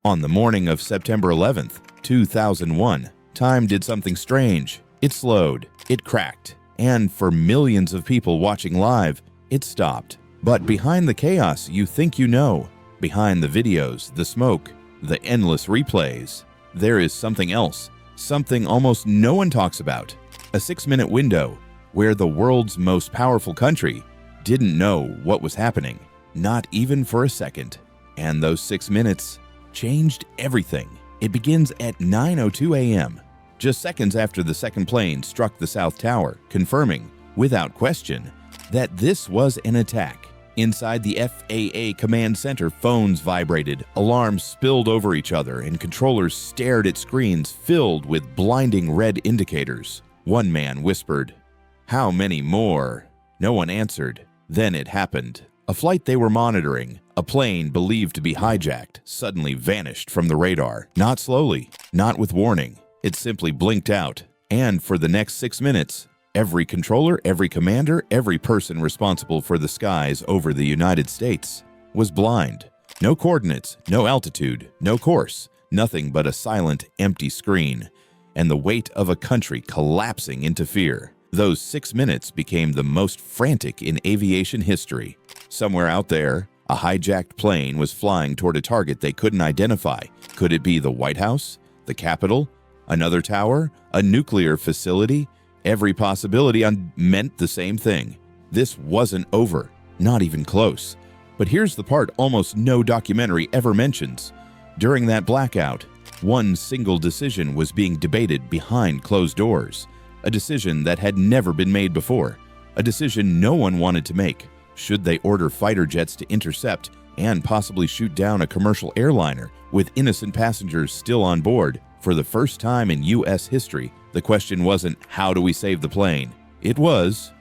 On the morning of September 11th, 2001, time did something strange. It slowed, it cracked, and for millions of people watching live, it stopped. But behind the chaos you think you know, behind the videos, the smoke, the endless replays, there is something else, something almost no one talks about. A 6-minute window where the world's most powerful country didn't know what was happening, not even for a second. And those 6 minutes changed everything. It begins at 9:02 a.m., just seconds after the second plane struck the South Tower, confirming, without question, that this was an attack. Inside the FAA command center, phones vibrated, alarms spilled over each other, and controllers stared at screens filled with blinding red indicators. One man whispered, "How many more?" No one answered. Then it happened. A flight they were monitoring, a plane believed to be hijacked, suddenly vanished from the radar. Not slowly, not with warning. It simply blinked out. And for the next 6 minutes, every controller, every commander, every person responsible for the skies over the United States was blind. No coordinates, no altitude, no course, nothing but a silent, empty screen, and the weight of a country collapsing into fear. Those 6 minutes became the most frantic in aviation history. Somewhere out there, a hijacked plane was flying toward a target they couldn't identify. Could it be the White House, the Capitol, another tower, a nuclear facility? Every possibility meant the same thing. This wasn't over, not even close. But here's the part almost no documentary ever mentions. During that blackout, one single decision was being debated behind closed doors. A decision that had never been made before. A decision no one wanted to make. Should they order fighter jets to intercept and possibly shoot down a commercial airliner with innocent passengers still on board? For the first time in U.S. history, the question wasn't, how do we save the plane? It was,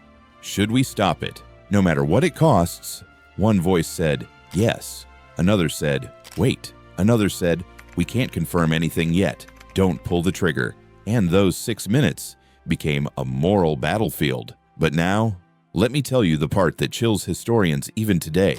should we stop it? No matter what it costs. One voice said, yes. Another said, wait. Another said, we can't confirm anything yet. Don't pull the trigger. And those 6 minutes became a moral battlefield. But now, let me tell you the part that chills historians even today.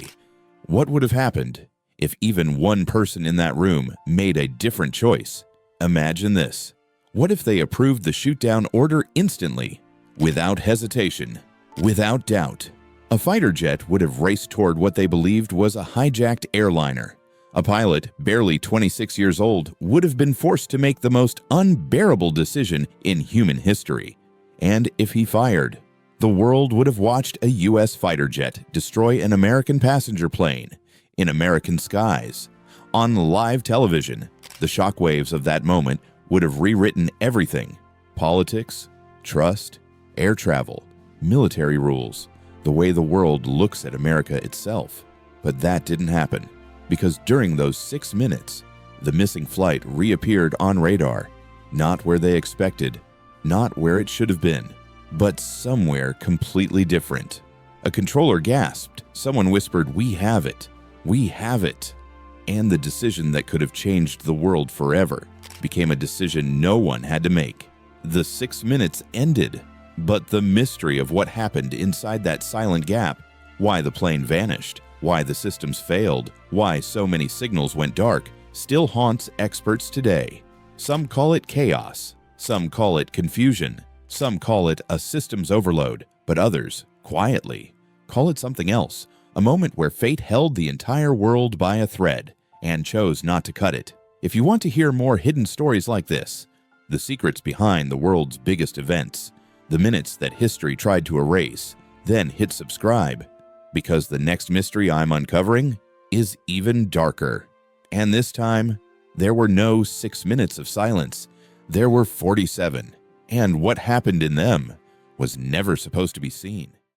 What would have happened if even one person in that room made a different choice? Imagine this. What if they approved the shoot-down order instantly, without hesitation, without doubt? A fighter jet would have raced toward what they believed was a hijacked airliner. A pilot, barely 26 years old, would have been forced to make the most unbearable decision in human history. And if he fired, the world would have watched a U.S. fighter jet destroy an American passenger plane in American skies. On live television, the shockwaves of that moment would have rewritten everything: politics, trust, air travel, military rules, the way the world looks at America itself. But that didn't happen, because during those 6 minutes, the missing flight reappeared on radar, not where they expected, not where it should have been, but somewhere completely different. A controller gasped. Someone whispered, "We have it. We have it." And the decision that could have changed the world forever became a decision no one had to make. The 6 minutes ended, but the mystery of what happened inside that silent gap, why the plane vanished, why the systems failed, why so many signals went dark, still haunts experts today. Some call it chaos, some call it confusion, some call it a systems overload, but others, quietly, call it something else, a moment where fate held the entire world by a thread and chose not to cut it. If you want to hear more hidden stories like this, the secrets behind the world's biggest events, the minutes that history tried to erase, then hit subscribe, because the next mystery I'm uncovering is even darker. And this time, there were no 6 minutes of silence. There were 47, and what happened in them was never supposed to be seen.